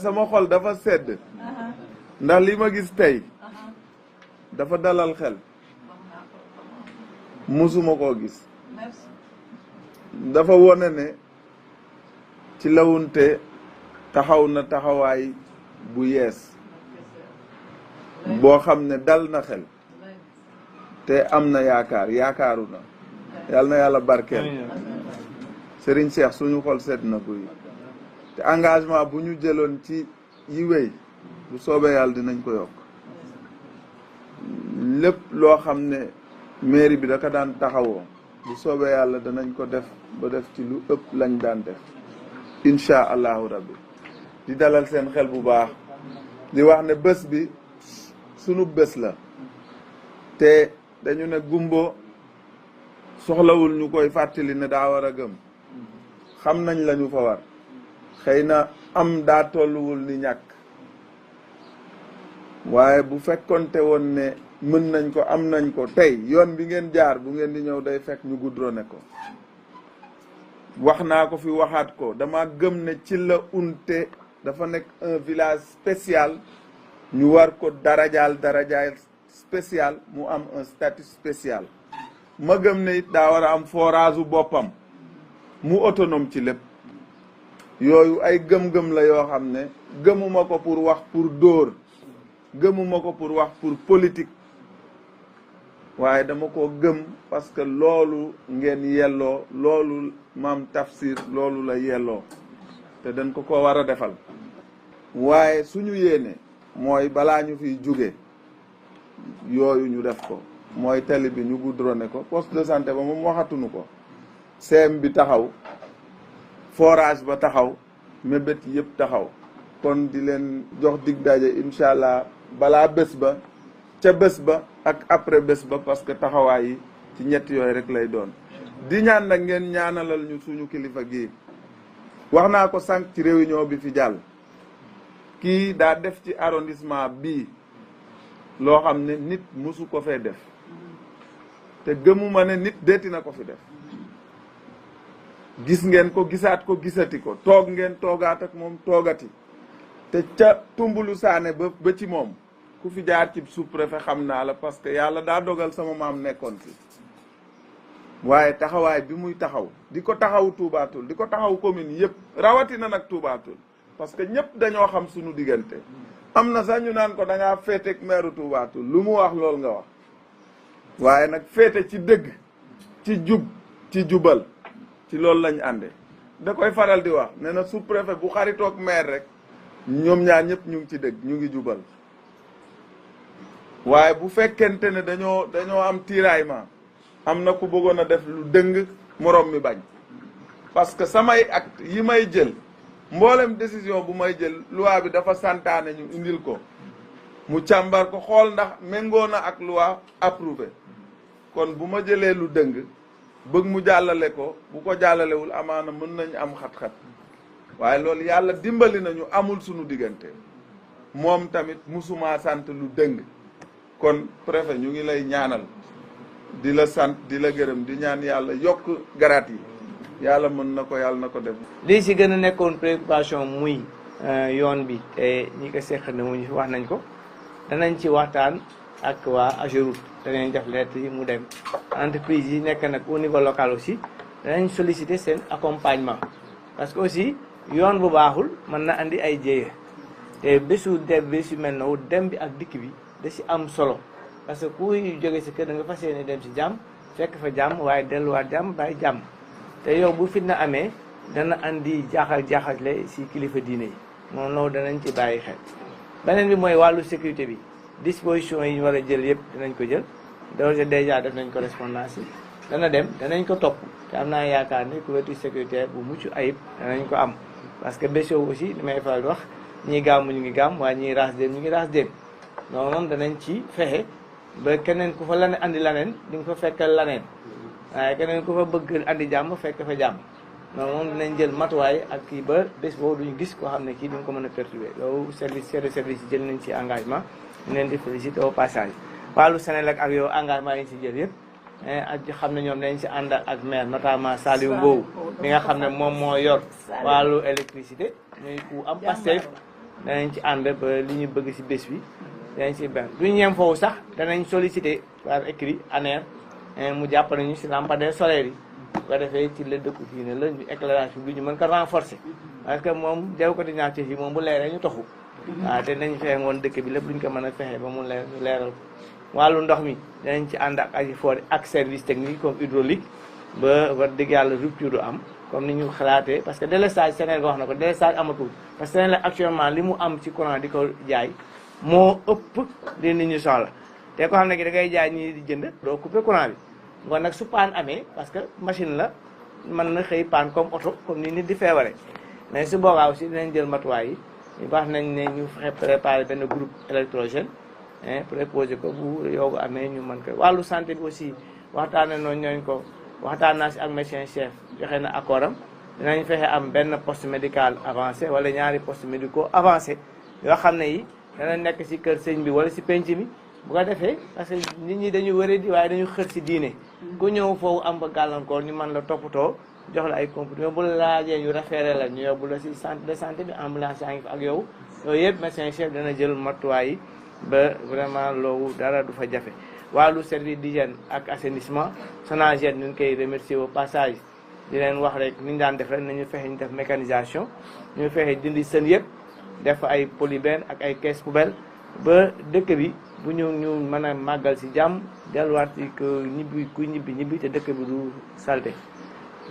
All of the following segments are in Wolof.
sama xol dafa sedd ndax li ma gis tey dafa dalal xel musuma koo gis dafa wone ne ci Lawunte taxaw na taxawaay bu yees boo xam ne dal na xel te am na yaakaaru na yàlla na yàlla barkeel Serigne Cheikh suñu xol sedd na ko yi te engagement bu ñu jëloon ci yi wéy bu soobee yàlla dinañ ko yokk lépp loo xam ne mairie bi da ko daan taxawoo bu soobee yàlla danañ ko def ba def ci lu ëpp lañ daan def incha allahu rabbi di dalal seen xel bu baax di wax ne bés bi sunu bés la te dañu ne gumbo soxlawul ñu koy fàttali ne daa war a gëm xam nañ lañu fa war xëy na am daa tolluwul ni ñàkk waaye bu fekkonte woon ne mën nañ ko am nañ ko tey yoon bi ngeen jaar bu ngeen di ñëw day fekk ñu goudronné ko wax naa ko fi waxaat ko dama gëm ne ci la unte dafa nekk un village spécial ñu war ko darajaal spécial mu am un statut spécial ma gëm ne it daa war a am forage u boppam mu autonome ci lépp yooyu ay gëm-gëm la yoo xam ne gëmuma ko pour wax pour dóor gëmuma ko pour wax pour politique waaye dama ko gëm parce que loolu ngeen yelloo loolu maam Tafsir loolu la yelloo te dañ ko war a defal waaye suñu yéene mooy balaa ñu fiy jóge yooyu ñu def ko mooy tali bi ñu goudronné ko poste de santé ba moom waxatuñu ko CM bi taxaw forage ba taxaw mébét yëpp taxaw kon di leen jox dig daje incha allah balaa bés ba ca bés ba ak après bés ba parce que taxawaay yi ci ñett yooyu rek lay doon di ñaan nag ngeen ñaanalal ñu suñu kilifa gi wax naa ko sànq ci réunion bi fi jàll kii daa def ci arrondissement bii loo xam ne nit musu ko fee def te gëmuma ne nit deeti na ko fi def gis ngeen ko gisaat ko gisati ko toog ngeen toogaat ak moom toogati te ca tumbulu saane ba ci moom ku fi jaar ci sous-préfet xam naa la parce que yàlla daa dogal sama maam nekkoon fi waaye taxawaay bi muy taxaw di ko taxaw Touba Toul di ko taxaw commune yëpp rawatina nag Touba Toul parce que ñëpp dañoo xam suñu diggante am na sax ñu naan ko da ngaa féeteeg maire Touba Toul lu mu wax loolu nga wax waaye nag féete ci dëgg ci jub ci jubal ci loolu lañ ànde da koy faral di wax nee na sous-préfet bu xaritoog maire rek ñoom ñaar ñëpp ñu ngi ci dëgg ñu ngi jubal waaye bu fekkente ne dañoo am tiraillement am na ku bëggoon a def lu dëng morom mi bañ parce que samay acte yi may jël mboolem décision bu may jël loi bi dafa santaane ñu indil ko mu càmbar ko xool ndax méngoo na ak loi approuvé kon bu ma jëlee lu dëng bëgg mu jàllale ko bu ko jàllalewul amaana mën nañu am xat-xat waaye loolu yàlla dimbali nañu amul sunu diggante moom tamit musuma sant lu dëng kon préfet ñu ngi lay ñaanal di la sant di la gërëm di ñaan yàlla yokk garaat yi yàlla mën na ko yàlla na ko def. lii si gën a nekkoon préoccupation muy yoon bi te ñi ko seq ne mu wax nañ ko danañ ci waxtaan ak waa AGEROUTE danañ def lettre yi mu dem entreprise yi nekk nag au niveau local aussi danañ solliciter seen accompagnement parce que aussi yoon bu baaxul mën na andi ay jéye te bésu mel noonu dem bi ak dikk bi da si am solo parce que kuy jóge si kër da nga fas yéene dem si jàmm fekk fa jàmm waaye delluwaat jàmm bàyyi jàmm te yow bu fitna amee dana andi jaaxale si kilifa diine yi moom loolu danañ ci bàyyi xel. beneen bi mooy wàllu sécurité bi disposition yi ñu war a jël yëpp dinañ ko jël déjà def nañ correspondance yi dana dem danañ ko topp te am naa yaakaar ne couverture sécuritaire bu mucc ayib danañ ko am parce que bés aussi li may faral di wax ñii gàmm ñu ngi gàmm waaye ñii raas dem ñu ngi raas dem donc noonu danañ ci fexe ba keneen ku fa laneen andi laneen di nga fa fekkal laneen waaye keneen ku fa bëgg andi jàmm fekk fa jàmm donc moom dinañ jël matuwaay ak kii ba bés boobu duñu gis koo xam ne kii duñ ko mën a perturber loolu service yi jël nañ ci engagement ñu leen di féliciter au passage wàllu Senelec ak yow engagement yi ci jël yëpp ak xam ne ñoom dañ si ànd ak maire notamment Saliou Mbow mi nga xam ne moom moo yor wàllu électricité muy ku am Pastef danañ ci ànd ba li ñu bëgg si bés bi danañ si benn duñu yem foofu sax danañ solliciter par écrit ANER mu jàppale ñu si lampadaire solaire yi bu ko defee ci la dëkku fii ne la ñu éclairage public ñu mën ko renforcer parce que moom jaw ko dinaté yi moom bu leeree ñu taxu waaw te nañ fexe ngoon dëkk bi lépp luñ ko mën a fexe ba mu leer ñu leeral ko wàllu ndox mi danañ ci ànd ak AGEFOR ak service technique comme hydraulique ba war dëgg yàlla rupture du am comme ni ñu xalaatee parce que délestage Sénégal wax na ko délestage amatul parce que Sénégal actuellement li mu am ci courant di ko jaay moo ëpp li nit ñu soxla te ko xam ne ki da ngay jaay ñi di jënd doo couper courant bi ngoon nag su paan amee parce que machine la mën na xëy paan comme oto comme ni nit di feebare mais su boobaa aussi dinañ jël matuwaay yi ñu baax nañ ne ñu fexe préparer benn groupe électrogène préposé ko bu yow ko amee ñu mën ko wàllu santé bi aussi waxtaane noonu ñooñ ko waxtaan naa si ak médecin chef joxe na accord am dinañ fexe am benn poste médical avancé wala ñaari poste médicaux avancé yoo xam ne yi dana nekk si kër sëñ bi wala si penc mi bu ko defee parce que nit ñi dañu wëre di waaye dañu xër si diine ku ñëw foofu am ba gàllankoor ñu mën la toppatoo jox la ay comprimés bu la laajee ñu référé la ñu yóbbu la si centre de santé bi ambulance yaa ngi fa ak yow yooyu yëpp médecin chef dana jël matuwaay yi ba vraiment loolu dara du fa jafe wàllu service d'hygiène ak assainissement SONAGED ñu ngi koy remercier au passage di leen wax rek ni ñu daan def rek nañu fexe ñu def mécanisation ñu fexe dindi sën yëpp def ay polybène ak ay caisse poubelle ba dëkk bi bu ñu mën a màggal si jàmm delluwaat ci que ñibbi ku ñibbi te dëkk bi du salte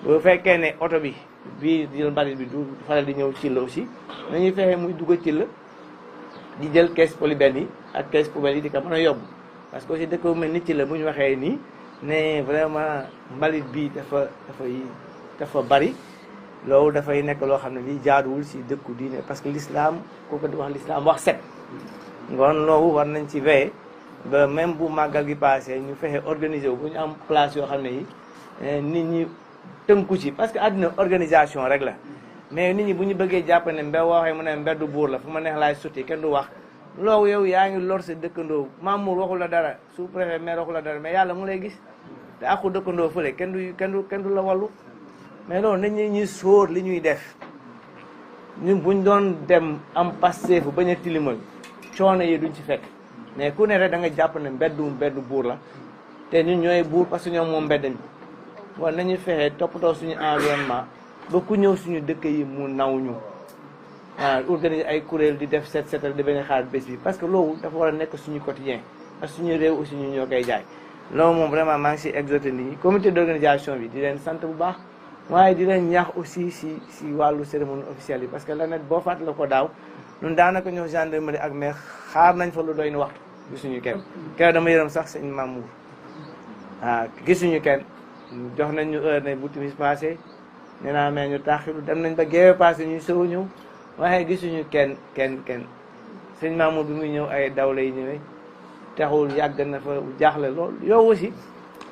bu fekkee ne oto bi bii jël mbalit bi du faral di ñëw ci la aussi nañuy fexe muy dugg ci la di jël caisse polybène yi ak caisse poubelle yi di ko mën a yóbbu parce que aussi dëkk bu mel ni ci la bu ñu waxee nii ne vraiment mbalit bi dafa bari loolu dafay nekk loo xam ne lii jaaduwul si dëkku diine parce que l'islam kooku di wax l'islam wax set ngoon loolu war nañ ci veiller ba même bu màggal gi passé ñu fexe organiser wu bu ñu am place yoo xam ne yi nit ñi tënku ci parce que àddina organisation rek la mais nit ñi bu ñu bëggee jàpp ne mbe waxee mu ne mbeddu buur la fu ma neex laay sotti kenn du wax loolu yow yaa ngi lor sa dëkkandoo Mamour waxu la dara sous préfet maire waxu la dara mais yàlla mu lay gis te aku dëkkandoo fële kenn du la wallu mais loolu nañ ñuy sóor li ñuy def ñun buñ doon dem am passeefu bañ a tilimal coono yi duñ ci fekk mais ku ne rek da nga jàpp ne mbeddu buur la te ñun ñooy buur parce que ñoom moom mbedd mi bon nañu fexe toppatoo suñu environnement ba ku ñëw suñu dëkk yi mu naw ñu waaw organiser ay kuréel di def setal di bañ a xaar bés bi parce que loolu dafa war a nekk suñu quotidien parce que suñu réew aussi ñu ñoo koy jaay loolu moom vraiment maa ngi si exhorté nit ñi comité d'organisation bi di leen sant bu baax waaye di leen ñaax aussi si wàllu cérémonie officielle yi parce que la net boo fàttala ko daaw ñun daanaka ñëw gendarmerie ak mais xaar nañ fa lu doy nu waxtu gisuñu kenn kew dama yërëm sax sëñ Mamour waaw gisuñu kenn jox nañ ñu heure ne bu timis passé nee naa mais ñu taxilu dem nañ ba géewe passé ñuy sow ñëw waaye gisuñu kenn sëñ Mamour bi muy ñëw ay daw lay ñëwee taxul yàgg na fa jaaxle lool yow aussi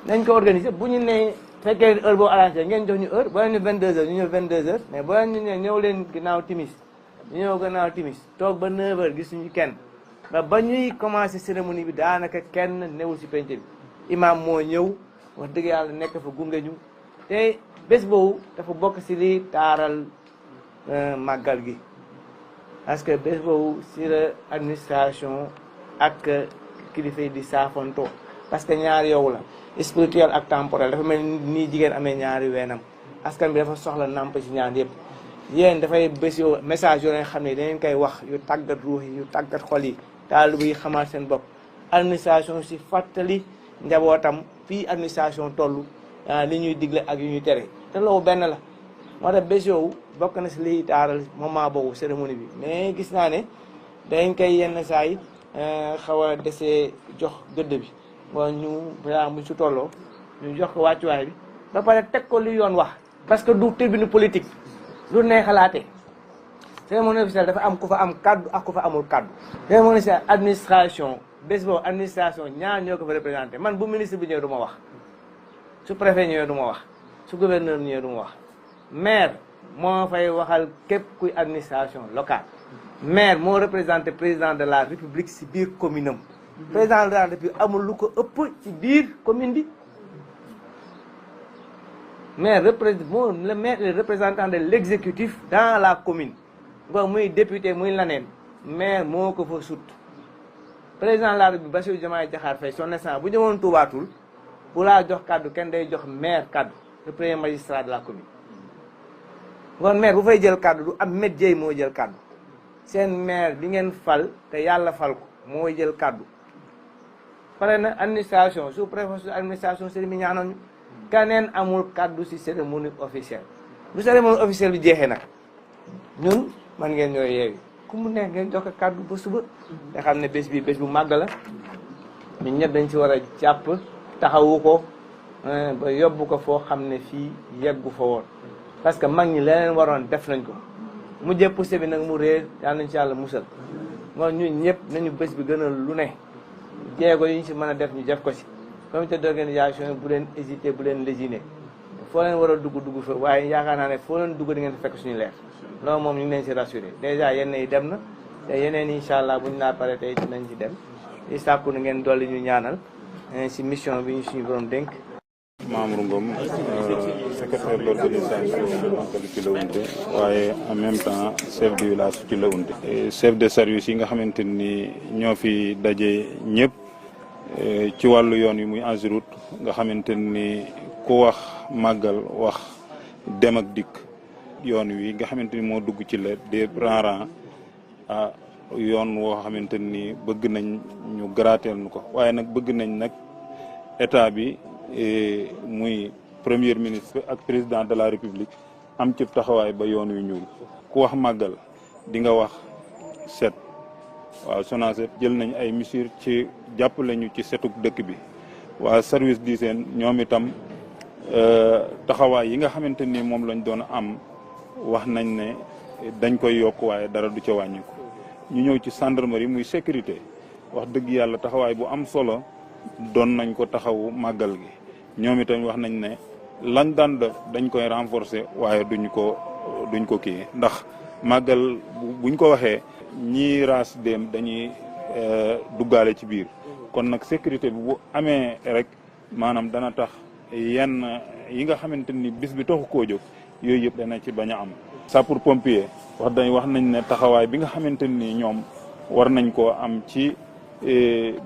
nañ ko organiser bu ñu nee fekkee heure boo arrangé ngeen jox ñu heure boo leen ñu 22h ñu ñëw 22h mais boo leen ñu ne ñëw leen ginnaaw timis ñu ñëw gannaaw timis toog ba 9h gisuñu kenn ba ñuy commencé cérémonie bi daanaka kenn newul si penc bi imam moo ñëw wax dëgg yàlla nekk fa gunge ñu te bés boobu dafa bokk si li taaral màggal gi parce que bés boobu si la administration ak kilifa yi di saafonto parce que ñaari yow la spirituel ak temporel dafa mel nii jigéen amee ñaari weenam askan bi dafa soxla namp ci ñaar yëpp yéen dafay bés yoo message yoo leen xam ne dangeen koy wax yu tàggat ruux yi yu tàggat xol yi taalibe yi xamaat seen bopp administration si fàttali njabootam fii administration toll li ñuy digle ak yu ñuy tere te loolu benn la moo tax bés yooyu bokk na si liy taaral moment boobu cérémonie bi mais gis naa ne dañ koy yenn saa yi xaw a desee jox gëdd bi bon ñu bu su tolloo ñu jox ko wàccuwaay bi ba pare teg ko li yoon wax parce que du tribune politique lu ne xalaatee cérémonie officielle dafa am ku fa am kaddu ak ku fa amul kaddu cérémonie officielle administration bés boobu administration ñaar ñoo ko fa représenté man bu ministre bi ñëwee du ma wax su préfet ñëwee du ma wax su gouverneur ñëwee du ma wax maire moo fay waxal képp kuy administration locale maire moo représenté président de la république si biir commune am président de la république amul lu ko ëpp ci biir commune bi le maire est le représentant de l'exécutif dans la commune nga muy député muy laneen maire moo ko fa sut président la République Bassirou Diomaye Diakhar Faye son excellence bu ñëwoon tuubaatul bu laa jox kaddu kenn day jox maire kaddu le premier magistrat de la commune kon maire bu fay jël kaddu du am métier moo jël kaddu seen maire bi ngeen fal te yàlla fal ko mooy jël kaddu pare na administration sous préfet administration sëriñ bi ñaanoon ñu keneen amul kaddu ci cérémonie officielle bu cérémonie officielle bi jeexee nag ñun man ngeen ñooy yeewi ku mu neex ngeen jox ko kaddu ba suba nga xam ne bés bi bés bu màgg la ñun ñëpp dañ ci war a jàpp taxawu ko ba yóbbu ko foo xam ne fii yeggu fa woon parce que mag ñi leneen waroon def nañ ko mu jëpp poussé bi nag mu réer yal nañ ci yàlla musal moo ñun ñëpp nañu bés bi gën a lu ne jéego yi ñu si mën a def ñu def ko si comité d'organisation bu leen hésité bu leen lésiner foo leen war a dugg fa waaye yaakaar naa ne foo leen dugg di ngeen fekk suñu leer loolu moom ñu ngi leen si rassuré dèjà yenn yi dem na te yeneen incha allah buñ naa pare tey dinañ ci dem di sàkku na ngeen dolli ñu ñaanal si mission bi ñu suñu borom dénk. Mamour Ngom secrétaire de l'organisation Magal Thilawunte waaye en même temps chef du village Thilawunte chef de service yi nga xamante ni ñoo fi daje ñëpp ci wàllu yoon yi muy AGEROUTE nga xamante ni ku wax màggal wax dem ak dikk yoon wi nga xamante ni moo dugg ci la des rang yoon woo xamante ni bëgg nañ ñu grateel nu ko waaye nag bëgg nañ nag état bi muy premier ministre ak président de la république am ci taxawaay ba yoon wi ñuul ku wax màggal di nga wax set waaw SONACED jël nañ ay mesures ci jàppale ñu ci setuk dëkk bi waa service d'hygiène ñoom itam taxawaay yi nga xamante ni moom lañ doon am wax nañ ne dañ koy yokk waaye dara du ca wàññiku ñu ñëw ci gendarmerie muy sécurité wax dëgg yàlla taxawaay bu am solo doon nañ ko taxawu màggal gi ñoom itam wax nañ ne lañ daan def dañ koy renforcer waaye duñ ko kii ndax màggal buñ ko waxee ñii raas dem dañuy duggaale ci biir kon nag sécurité bi bu amee rek maanaam dana tax yenn yi nga xamante ni bis bi taxu koo jóg yooyu yëpp dana ci bañ a am. sapeur pompier wax nañ ne taxawaay bi nga xamante ni ñoom war nañ koo am ci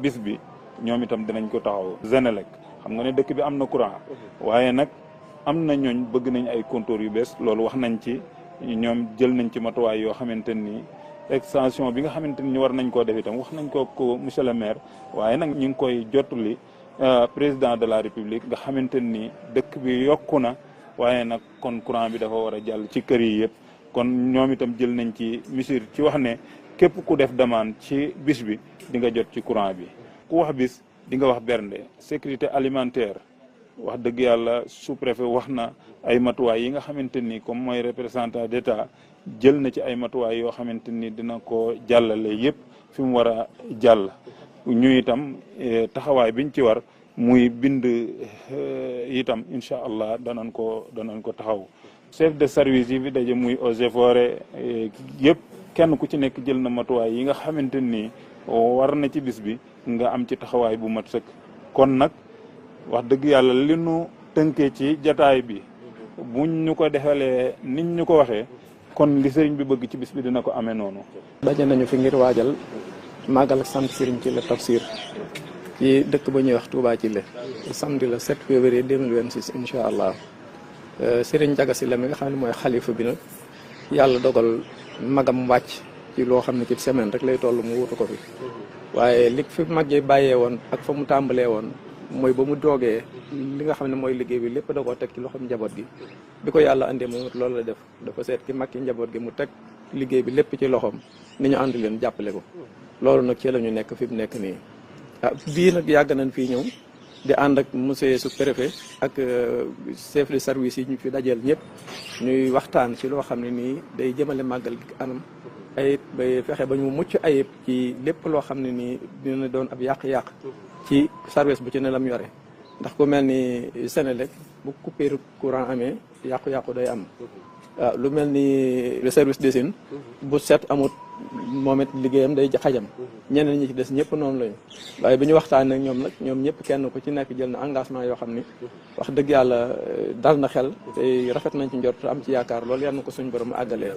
bis bi ñoom itam dinañ ko taxaw. Senelec xam nga ne dëkk bi am na courant waaye nag am na ñooñ bëgg nañ ay compteurs yu bees loolu wax nañ ci ñoom jël nañ ci matuwaay yoo xamante ni extension bi nga xamante ni war nañ koo def itam wax nañ ko monsieur le maire waaye nag ñu ngi koy jottali président de la république nga xamante ni dëkk bi yokku na waaye nag kon courant bi dafa war a jàll ci kër yi yëpp kon ñoom itam jël nañ ci mesure ci wax ne képp ku def demande ci bis bi di nga jot ci courant bi ku wax bis di nga wax bernde sécurité alimentaire wax dëgg yàlla sous-préfet wax na ay matuwaay yi nga xamante ni comme mooy représentant d'État jël na ci ay matuwaay yoo xamante ni dina ko jàllale yëpp fi mu war a jàll ñu itam taxawaay biñ ci war muy bind itam incha allah danañ ko taxaw chef de service yi fi daje muy eaux et forêts yëpp kenn ku ci nekk jël na matuwaay yi nga xamante ni war na ci bis bi nga am ci taxawaay bu mat sëkk kon nag wax dëgg yàlla li nu tënkee ci jataay bi buñ ñu ko defalee niñ ñu ko waxee kon li sëriñ bi bëgg ci bis bi dina ko amee noonu. daje nañu fi ngir waajal màggal ak sant sëriñ ci la tafsir ci dëkk ba ñuy wax Touba ci la samedi le 7 février 2026 incha allah sëriñ Ndiaga Sylla mi nga xam ne mooy xalifa bi nag yàlla dogal magam wàcc ci loo xam ne ci semaine rek lay toll mu wutu ko fi waaye li fi mag yi bàyyee woon ak fa mu tàmbalee woon mooy ba mu doogee li nga xam ne mooy liggéey bi lépp da koo teg ci loxoom njaboot gi bi ko yàlla andee moom loolu la def dafa seet ki mag ki njaboot gi mu teg liggéey bi lépp ci loxoom ni ñu ànd leen jàppale ko loolu nag ci la ñu nekk fi mu nekk nii bii nag yàgg nañ fii ñëw di ànd ak monsieur sous-préfet ak chef de service yi ñu fi dajeel ñëpp ñuy waxtaan ci loo xam ne nii day jëmale màggal gi anam ay bay fexe ba ñu mucc ayib ci lépp loo xam ne nii dina doon ab yàq-yàq ci service bu ci ne lam yore ndax ku mel ni Senelec bu coupure courant amee yàqu-yàqu day am waaw lu mel ni le service d'hygiène bu set amut moom it liggéeyam day xajam ñeneen ñi ci des ñëpp noonu lañu waaye bi ñu waxtaanee ak ñoom nag ñoom ñëpp kenn ku ci nekk jël na engagement yoo xam ni wax dëgg yàlla dal na xel te rafet nañ ci njort am ci yaakaar loolu yal na ko suñu borom àggalee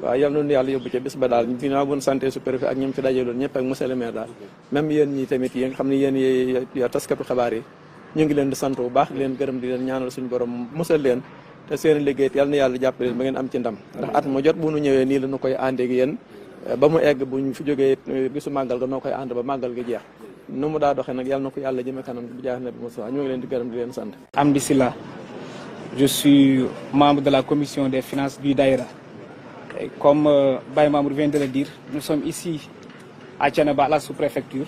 waaw yal na yàlla yóbbu ca bis ba daal ginnaaw bu ñu santé sous-préfet ak ñoom fi dajaloon ñëpp ak monsieur le maire daal même yéen ñi tamit yi nga xam ne yéen yi taskatu xabaar yi ñu ngi leen di sant bu baax di leen gërëm di leen ñaanal suñu borom musal leen te seen liggéey yal na yàlla jàpp leen ba ngeen am ci ndam ndax at mu jot bu nu ñëwee nii la ñu koy àndeeg yéen ba mu egg bu ñu fi jógee bisu màggal ga noo koy ànd ba màggal gi jeex nu mu daa doxee nag yàlla na ko yàlla jëme kanam bi jaax na bi Moussa ñu ngi leen di gërëm di leen sant. Amdi Silla, je suis membre de la commission des finances du Daïra. Et comme Baye Mamour vient de le dire, nous sommes ici à Thiénaba, à la sous-préfecture,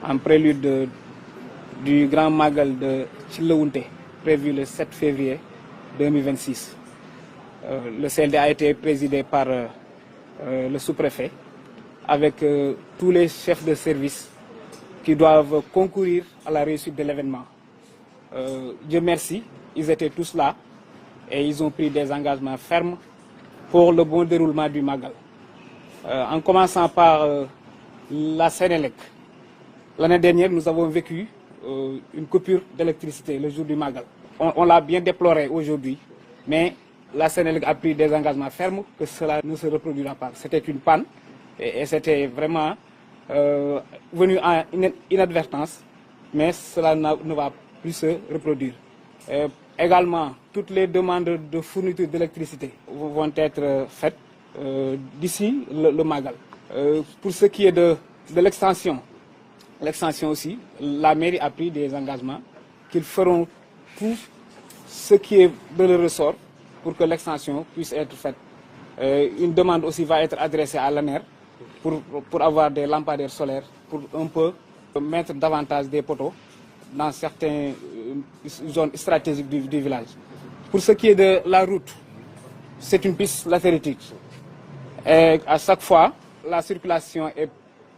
en prélude du grand magal de Tchilewunte, prévu le 7 février 2026. Le CLD a été présidé par le sous-préfet, avec tous les chefs de service qui doivent concourir à la réussite de l'événement. Dieu merci, ils étaient tous là et ils ont pris des engagements fermes pour le bon déroulement du Magal. En commençant par la Sénélec. L'année dernière, nous avons vécu une coupure d'électricité le jour du Magal. On l'a bien déploré aujourd'hui, mais la Sénélec a pris des engagements fermes que cela ne se reproduira pas. C'était une panne et c'était vraiment venu en inadvertance, mais cela ne va plus se reproduire. Également, toutes les demandes de fourniture d'électricité vont être faites d'ici le Magal. Pour ce qui est de l'extension aussi, la mairie a pris des engagements qu'ils feront tout ce qui est de leur ressort pour que l'extension puisse être faite. Une demande aussi va être adressée à l'ANER pour avoir des lampadaires solaires, pour un peu mettre davantage des poteaux dans certaines zones stratégiques du village. Pour ce qui est de la route, c'est une piste latéritique. Et à chaque fois, la circulation est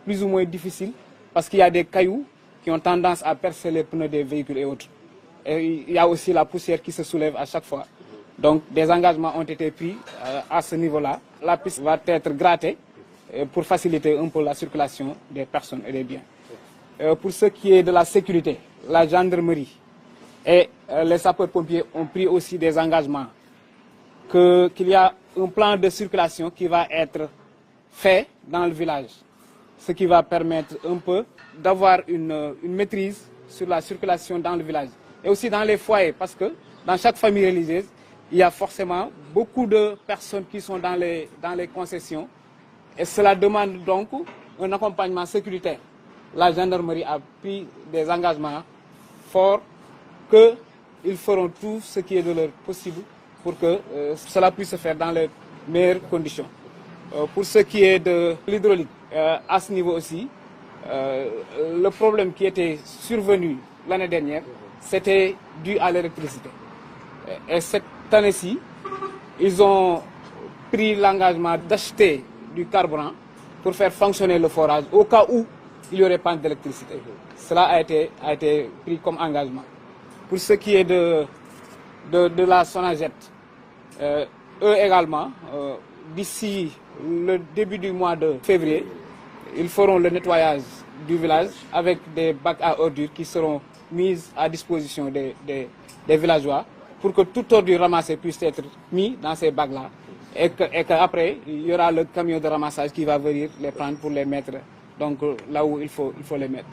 plus ou moins difficile parce qu'il y a des cailloux qui ont tendance à percer les pneus des véhicules et autres. Et il y a aussi la poussière qui se soulève à chaque fois. Donc des engagements ont été pris à ce niveau-là. La piste va être grattée pour faciliter un peu la circulation des personnes et des biens. Pour ce qui est de la sécurité, la gendarmerie et les sapeurs-pompiers ont pris aussi des engagements qu'il y a un plan de circulation qui va être fait dans le village, ce qui va permettre un peu d'avoir une maîtrise sur la circulation dans le village et aussi dans les foyers, parce que dans chaque famille religieuse, il y a forcément beaucoup de personnes qui sont dans les concessions et cela demande donc un accompagnement sécuritaire. La gendarmerie a pris des engagements forts qu'ils feront tout ce qui est de leur possible pour que cela puisse se faire dans les meilleures conditions. Pour ce qui est de l'hydraulique, à ce niveau aussi, le problème qui était survenu l'année dernière, c'était dû à l'électricité. Et cette année-ci, ils ont pris l'engagement d'acheter du carburant pour faire fonctionner le forage au cas où il y aurait pas d'électricité. Cela a été pris comme engagement. Pour ce qui est de la Sonaged, eux également, d'ici le début du mois de février, ils feront le nettoyage du village avec des bacs à ordures qui seront mis à disposition des villageois pour que toute ordure ramassée puisse être mise dans ces bacs-là et qu'après, il y aura le camion de ramassage qui va venir les prendre pour les mettre donc là où il faut les mettre.